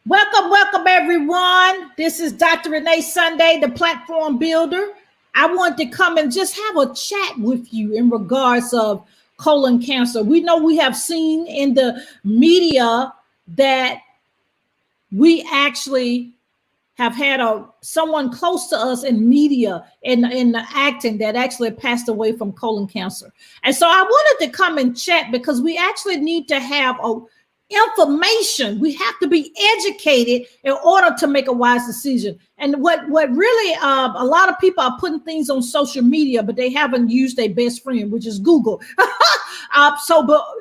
Welcome, everyone. This is Dr. Renee Sunday, the platform builder. I want to come and just have a chat with you in regards of colon cancer. We know we have seen in the media that we actually have had someone close to us in media in the acting that actually passed away from colon cancer. And so I wanted to come and chat because we actually need to have information. We have to be educated in order to make a wise decision. And what really a lot of people are putting things on social media, but they haven't used their best friend, which is Google. But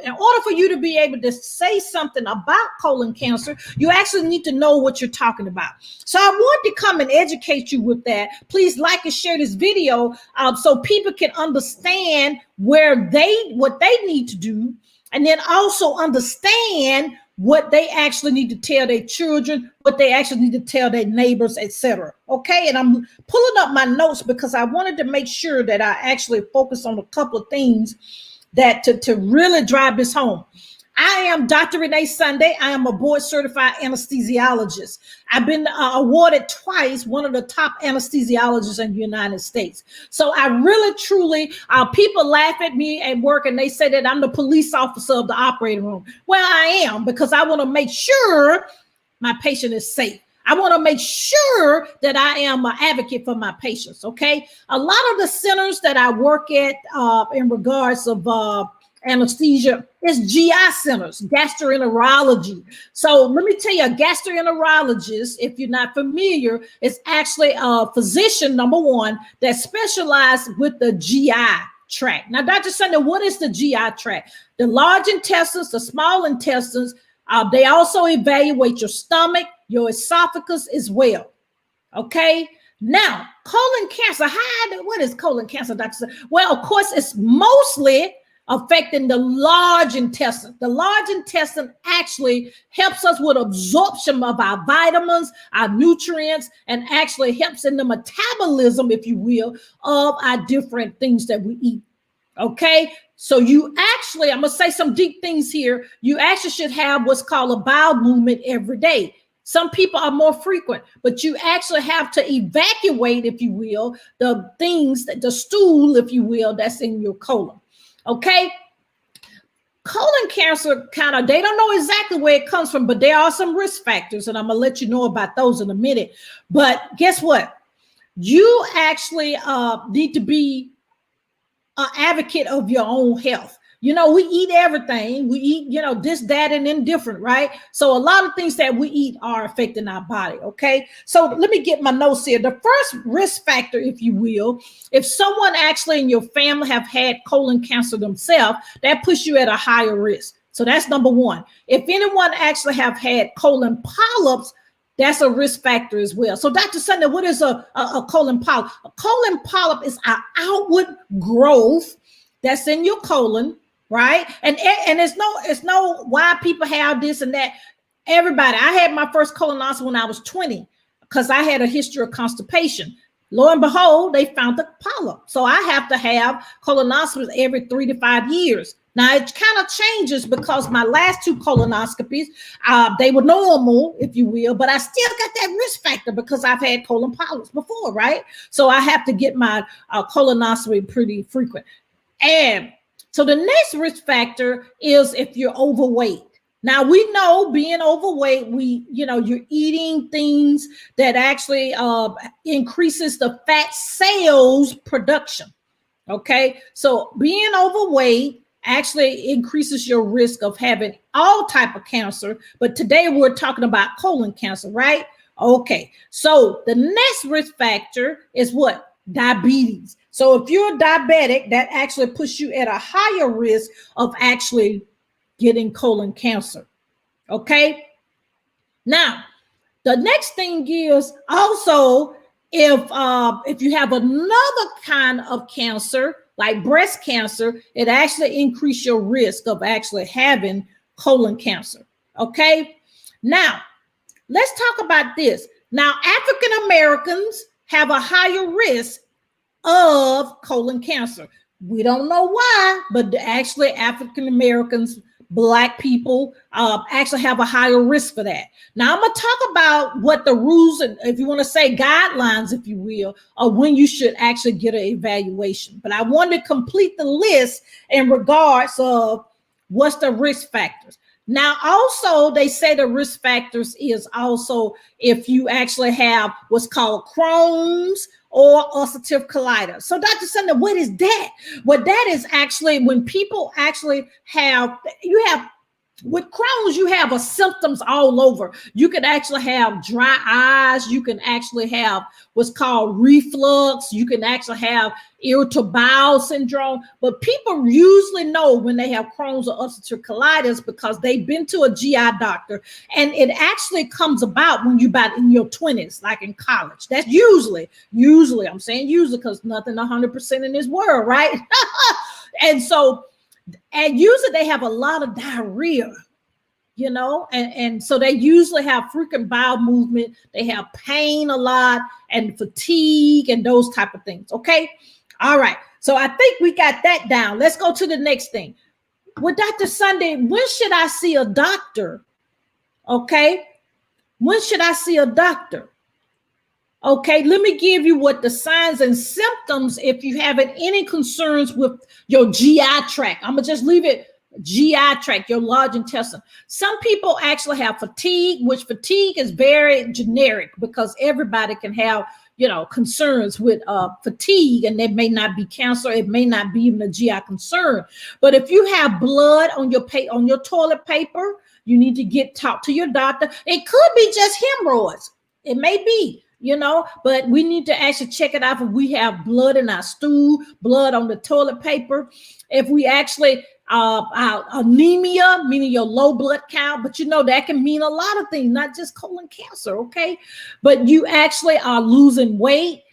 in order for you to be able to say something about colon cancer, you actually need to know what you're talking about. So I want to come and educate you with that. Please like and share this video so people can understand what they need to do, and then also understand what they actually need to tell their children, what they actually need to tell their neighbors, etc. Okay, and I'm pulling up my notes because I wanted to make sure that I actually focus on a couple of things that to really drive this home. I am Dr. Renee Sunday. I am a board certified anesthesiologist. I've been awarded twice one of the top anesthesiologists in the United States. So I really, truly, people laugh at me at work and they say that I'm the police officer of the operating room. Well, I am, because I want to make sure my patient is safe. I want to make sure that I am an advocate for my patients, okay? A lot of the centers that I work at in regards of anesthesia is GI centers, gastroenterology. So let me tell you, a gastroenterologist, if you're not familiar, is actually a physician, number one, that specializes with the GI tract. Now, Dr. Sunday, what is the GI tract? The large intestines, the small intestines, they also evaluate your stomach, your esophagus as well. Okay. Now, colon cancer. What is colon cancer, Dr. Sunday? Well, of course, it's mostly affecting the large intestine. The large intestine actually helps us with absorption of our vitamins, our nutrients, and actually helps in the metabolism, if you will, of our different things that we eat. Okay, so you actually, I'm gonna say some deep things here. You actually should have what's called a bowel movement every day. Some people are more frequent, but you actually have to evacuate, if you will, the things, the stool, if you will, that's in your colon. Okay, colon cancer they don't know exactly where it comes from, but there are some risk factors, and I'm gonna let you know about those in a minute. But guess what? You actually need to be an advocate of your own health. You know, we eat everything. We eat, this, that, and indifferent, right? So a lot of things that we eat are affecting our body, okay? So let me get my notes here. The first risk factor, if you will, if someone actually in your family have had colon cancer themselves, that puts you at a higher risk. So that's number one. If anyone actually have had colon polyps, that's a risk factor as well. So Dr. Sunday, what is a colon polyp? A colon polyp is an outward growth that's in your colon, right? And it's no why people have this and that. Everybody, I had my first colonoscopy when I was 20 because I had a history of constipation. Lo and behold, they found the polyp. So I have to have colonoscopies every 3 to 5 years. Now, it kind of changes because my last two colonoscopies, they were normal, if you will, but I still got that risk factor because I've had colon polyps before, right? So I have to get my colonoscopy pretty frequent. And so the next risk factor is if you're overweight. Now, we know being overweight, you're eating things that actually increases the fat cells production, okay? So being overweight actually increases your risk of having all type of cancer. But today we're talking about colon cancer, right? Okay. So the next risk factor is what? Diabetes. So if you're diabetic, that actually puts you at a higher risk of actually getting colon cancer. Okay. Now, the next thing is also if you have another kind of cancer, like breast cancer, it actually increases your risk of actually having colon cancer. Okay. Now, let's talk about this. Now, African Americans have a higher risk of colon cancer. We don't know why, but actually African Americans Black people actually have a higher risk for that. Now I'm going to talk about what the rules, and if you want to say guidelines, if you will, of when you should actually get an evaluation. But I want to complete the list in regards of what's the risk factors. Now, also, they say the risk factors is also if you actually have what's called Crohn's or ulcerative colitis. So, Dr. Sunday, what is that? Well, that is actually when people actually have, with Crohn's, you have symptoms all over. You can actually have dry eyes. You can actually have what's called reflux. You can actually have irritable bowel syndrome. But people usually know when they have Crohn's or ulcerative colitis because they've been to a GI doctor. And it actually comes about when you're about in your 20s, like in college. That's usually, I'm saying usually because nothing 100% in this world, right? And usually they have a lot of diarrhea, and so they usually have frequent bowel movement. They have pain a lot and fatigue and those type of things. Okay. All right. So I think we got that down. Let's go to the next thing. Well, Dr. Sunday, when should I see a doctor? Okay. When should I see a doctor? Okay, let me give you what the signs and symptoms if you having any concerns with your GI tract. I'm going to just leave it GI tract, your large intestine. Some people actually have fatigue, which fatigue is very generic because everybody can have, concerns with fatigue, and it may not be cancer. It may not be even a GI concern. But if you have blood on your toilet paper, you need to talk to your doctor. It could be just hemorrhoids. It may be. But we need to actually check it out if we have blood in our stool, blood on the toilet paper. If we actually anemia, meaning your low blood count, but that can mean a lot of things, not just colon cancer, okay? But you actually are losing weight.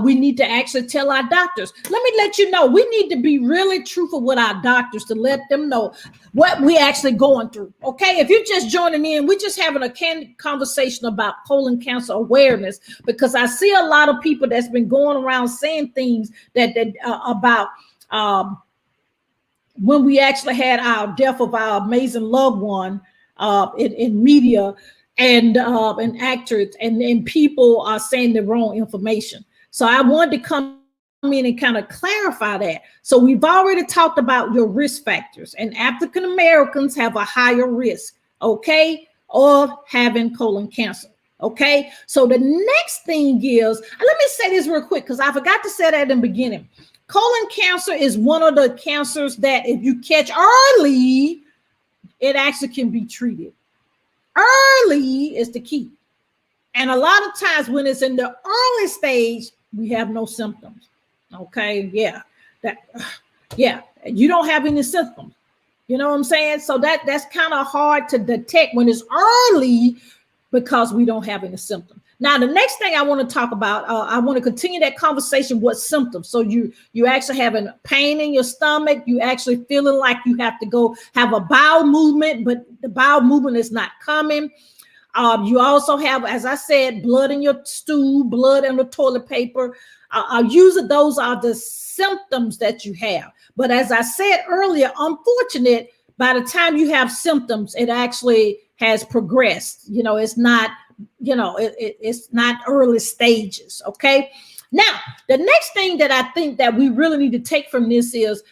We need to actually tell our doctors. Let me let you know, we need to be really truthful with our doctors to let them know what we actually going through. Okay, if you're just joining in, we're just having a candid conversation about colon cancer awareness, because I see a lot of people that's been going around saying things that about when we actually had our death of our amazing loved one in media and actors, and people are saying the wrong information. So I wanted to come in and kind of clarify that. So we've already talked about your risk factors, and African Americans have a higher risk, okay, of having colon cancer. Okay, so the next thing is, let me say this real quick because I forgot to say that in the beginning. Colon cancer is one of the cancers that if you catch early, it actually can be treated. Early is the key. And a lot of times when it's in the early stage, we have no symptoms. Okay, yeah, you don't have any symptoms. You know what I'm saying? So that's kind of hard to detect when it's early because we don't have any symptoms. Now, the next thing I want to talk about, I want to continue that conversation with symptoms. So you actually having pain in your stomach, you actually feeling like you have to go have a bowel movement, but the bowel movement is not coming. You also have, as I said, blood in your stool, blood in the toilet paper. Usually those are the symptoms that you have. But as I said earlier, unfortunate, by the time you have symptoms, it actually has progressed. It's not, it's not early stages. Okay. Now, the next thing that I think that we really need to take from this is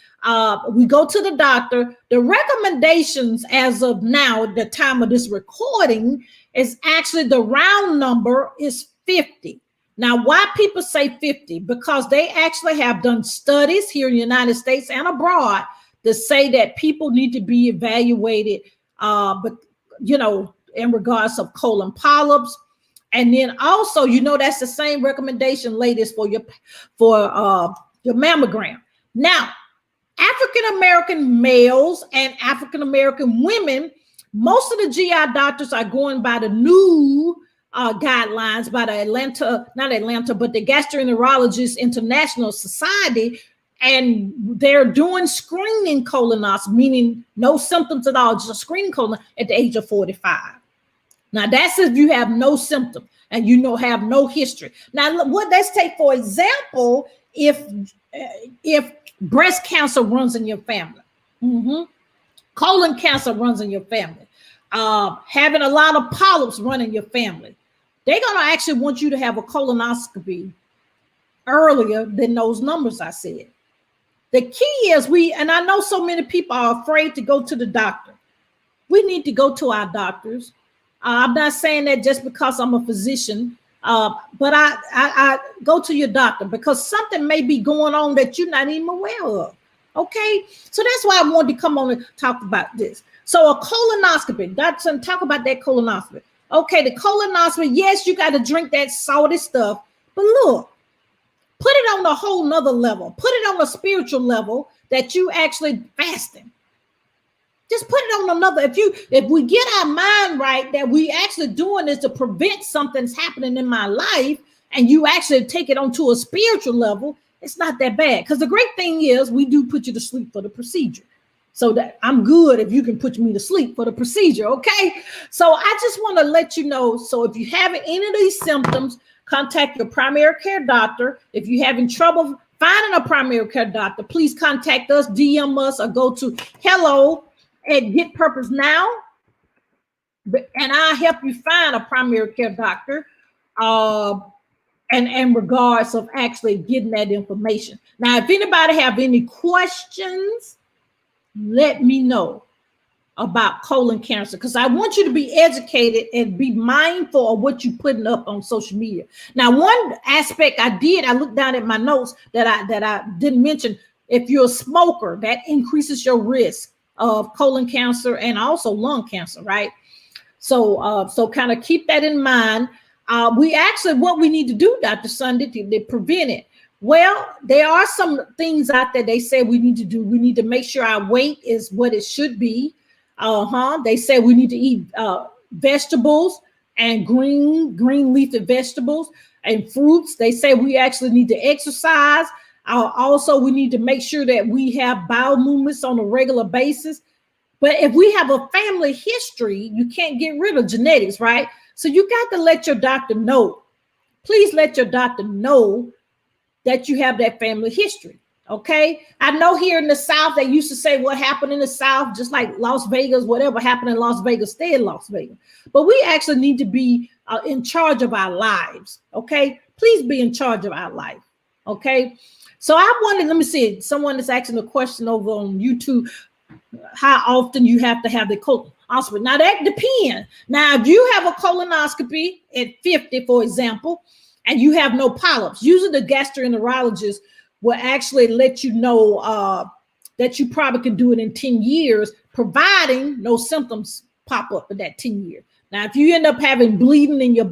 we go to the doctor. The recommendations as of now, at the time of this recording, is actually the round number is 50. Now, why people say 50? Because they actually have done studies here in the United States and abroad to say that people need to be evaluated, in regards of colon polyps. And then also, that's the same recommendation, ladies, for your mammogram. Now, African-American males and African-American women, most of the GI doctors are going by the new guidelines by the the Gastroenterologists International Society, and they're doing screening colonoscopy, meaning no symptoms at all, just a screening colon at the age of 45. Now, that's if you have no symptom and have no history. Now, let's take, for example, if breast cancer runs in your family. Colon cancer runs in your family. Having a lot of polyps run in your family. They're going to actually want you to have a colonoscopy earlier than those numbers I said. The key is and I know so many people are afraid to go to the doctor. We need to go to our doctors. I'm not saying that just because I'm a physician, but I go to your doctor because something may be going on that you're not even aware of. Okay, so that's why I wanted to come on and talk about this. So a colonoscopy, Dr. talk about that colonoscopy. Okay, the colonoscopy, yes, you got to drink that salty stuff, but look, put it on a whole nother level. Put it on a spiritual level that you actually fasting. Just put it on another. If we get our mind right that we actually doing this to prevent something's happening in my life, and you actually take it onto a spiritual level, it's not that bad. Because the great thing is we do put you to sleep for the procedure. So that I'm good if you can put me to sleep for the procedure, okay? So I just want to let you know. So if you have any of these symptoms, contact your primary care doctor. If you're having trouble finding a primary care doctor, please contact us, DM us, or go to hello@getpurpose.now, and I'll help you find a primary care doctor. And in regards of actually getting that information. Now, if anybody have any questions, let me know about colon cancer, because I want you to be educated and be mindful of what you're putting up on social media. Now, one aspect I looked down at my notes that I didn't mention. If you're a smoker, that increases your risk of colon cancer and also lung cancer, right? So kind of keep that in mind. What we need to do, Dr. Sunday, to prevent it. Well, there are some things out there they say we need to do. We need to make sure our weight is what it should be. They say we need to eat vegetables and green leafy vegetables and fruits. They say we actually need to exercise. Also, we need to make sure that we have bowel movements on a regular basis. But if we have a family history, you can't get rid of genetics, right? So you got to let your doctor know. Please let your doctor know that you have that family history, okay? I know here in the South, they used to say what happened in the South, just like Las Vegas, whatever happened in Las Vegas, stay in Las Vegas. But we actually need to be in charge of our lives, okay? Please be in charge of our life, okay? So I wanted, let me see, someone is asking a question over on YouTube, how often you have to have the colonoscopy. Now that depends. Now, if you have a colonoscopy at 50, for example, and you have no polyps, usually the gastroenterologist will actually let you know that you probably can do it in 10 years, providing no symptoms pop up in that 10 years. Now, if you end up having bleeding in your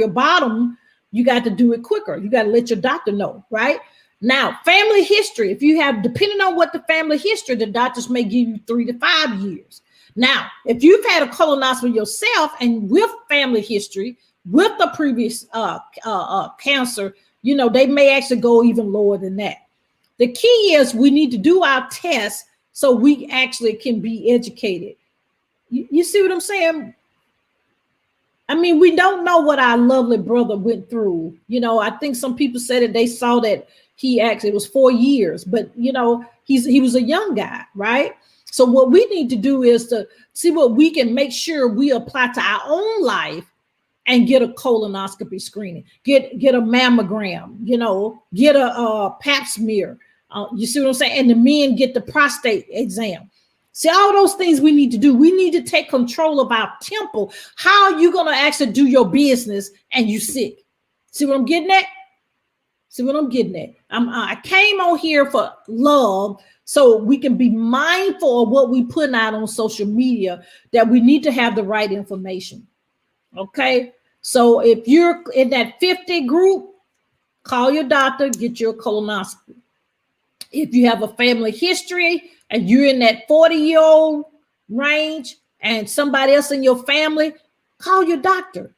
bottom, you got to do it quicker. You got to let your doctor know, right? Now, family history, if you have, depending on what the family history, the doctors may give you 3 to 5 years. Now, if you've had a colonoscopy yourself and with family history, with the previous cancer, they may actually go even lower than that. The key is we need to do our tests so we actually can be educated. You see what I'm saying? I mean, we don't know what our lovely brother went through. I think some people said that they saw that it was 4 years, but he was a young guy, right? So what we need to do is to see what we can make sure we apply to our own life and get a colonoscopy screening, get a mammogram, get a pap smear. You see what I'm saying? And the men get the prostate exam. See, all those things we need to do. We need to take control of our temple. How are you going to actually do your business and you sick? See what I'm getting at? I came on here for love so we can be mindful of what we put out on social media, that we need to have the right information. Okay. So if you're in that 50 group, call your doctor, get your colonoscopy. If you have a family history and you're in that 40-year-old range and somebody else in your family, call your doctor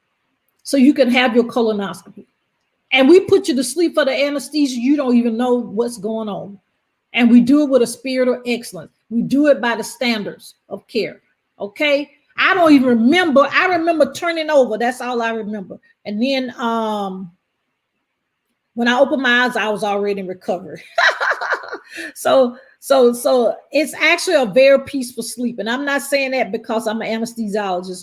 so you can have your colonoscopy. And we put you to sleep for the anesthesia. You don't even know what's going on. And we do it with a spirit of excellence. We do it by the standards of care. Okay. I don't even remember. I remember turning over. That's all I remember. And then when I opened my eyes, I was already in recovery. So So it's actually a very peaceful sleep. And I'm not saying that because I'm an anesthesiologist.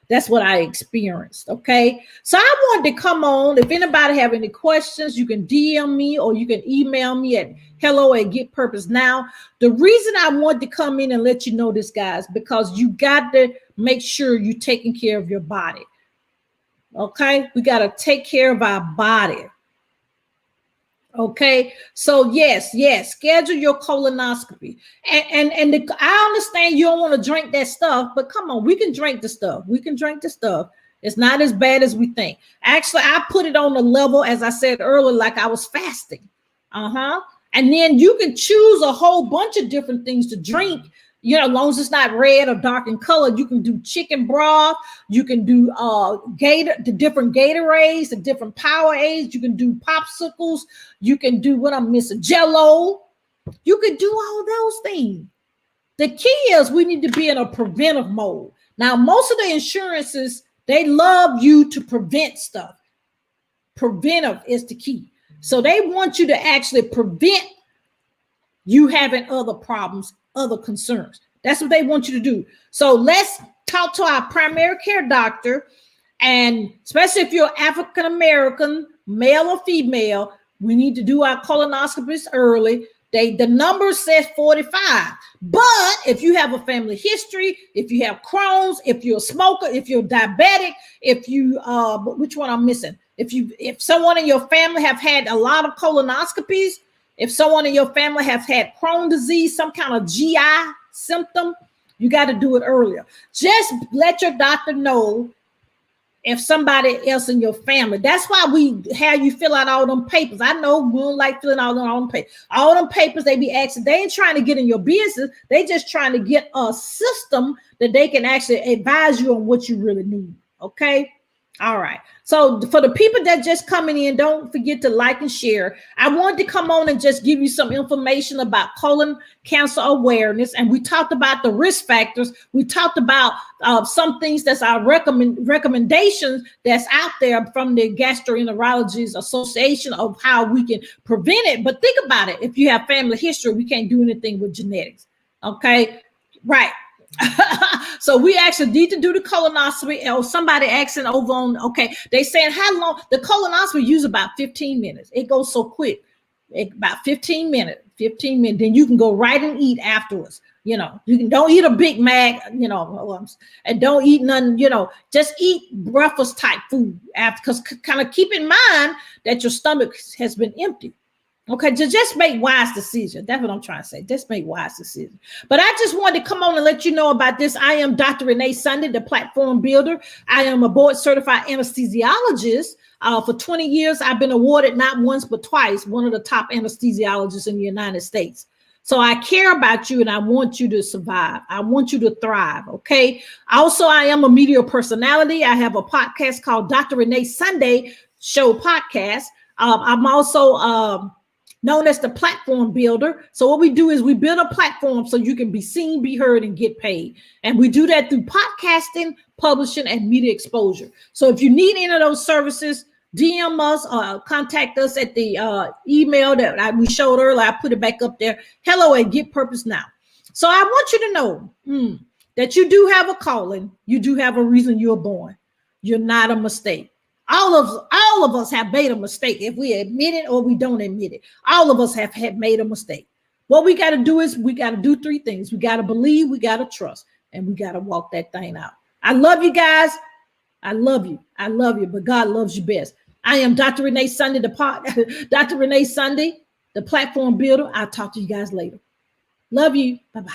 That's what I experienced. Okay. So I wanted to come on. If anybody have any questions, you can DM me or you can email me at hello@getpurposenow. The reason I wanted to come in and let you know this, guys, because you got to make sure you're taking care of your body. Okay. We got to take care of our body. Okay, so yes, schedule your colonoscopy, and I understand you don't want to drink that stuff, but come on, we can drink the stuff. It's not as bad as we think. Actually, I put it on the level, as I said earlier, like I was fasting. And then you can choose a whole bunch of different things to drink. You know, as long as it's not red or dark in color, you can do chicken broth. You can do the different Gatorades, the different Powerades. You can do popsicles. You can do what I'm missing, Jello. You can do all those things. The key is we need to be in a preventive mode. Now, most of the insurances, they love you to prevent stuff. Preventive is the key. So they want you to actually prevent you having other problems, other concerns. That's what they want you to do. So let's talk to our primary care doctor. And especially if you're African-American, male or female, we need to do our colonoscopies early. The number says 45. But if you have a family history, if you have Crohn's, if you're a smoker, if you're diabetic, if you which one I'm missing? If someone in your family have had a lot of colonoscopies, if someone in your family has had Crohn's disease, some kind of GI symptom, you got to do it earlier. Just let your doctor know if somebody else in your family. That's why we have you fill out all them papers. I know we don't like filling out all them papers. All them papers they be asking, they ain't trying to get in your business. They just trying to get a system that they can actually advise you on what you really need. Okay. All right. So for the people that just coming in, don't forget to like and share. I wanted to come on and just give you some information about colon cancer awareness. And we talked about the risk factors. We talked about some things that's our recommendations that's out there from the Gastroenterologists Association of how we can prevent it. But think about it. If you have family history, we can't do anything with genetics. Okay. Right. So we actually need to do the colonoscopy. Or somebody asking over on, okay, they saying how long the colonoscopy use about 15 minutes. It goes so quick, about 15 minutes. Then you can go right and eat afterwards. You know, you can don't eat a Big Mac, you know, and don't eat none, you know, just eat breakfast type food after, because kind of keep in mind that your stomach has been empty. Okay, just make wise decisions. That's what I'm trying to say. Just make wise decisions. But I just wanted to come on and let you know about this. I am Dr. Renee Sunday, the platform builder. I am a board certified anesthesiologist. For 20 years, I've been awarded not once, but twice, one of the top anesthesiologists in the United States. So I care about you and I want you to survive. I want you to thrive. Okay. Also, I am a media personality. I have a podcast called Dr. Renee Sunday Show Podcast. I'm also known as the platform builder. So what we do is we build a platform so you can be seen, be heard, and get paid. And we do that through podcasting, publishing, and media exposure. So if you need any of those services, DM us or contact us at the email that we showed earlier. I put it back up there. hello@getpurposenow. So I want you to know that you do have a calling. You do have a reason you're born. You're not a mistake. All of us have made a mistake. If we admit it or we don't admit it, all of us have made a mistake. What we got to do is we got to do three things. We got to believe, we got to trust, and we got to walk that thing out. I love you guys. I love you. I love you, but God loves you best. I am Dr. Renee Sunday, Dr. Renee Sunday, the platform builder. I'll talk to you guys later. Love you. Bye-bye.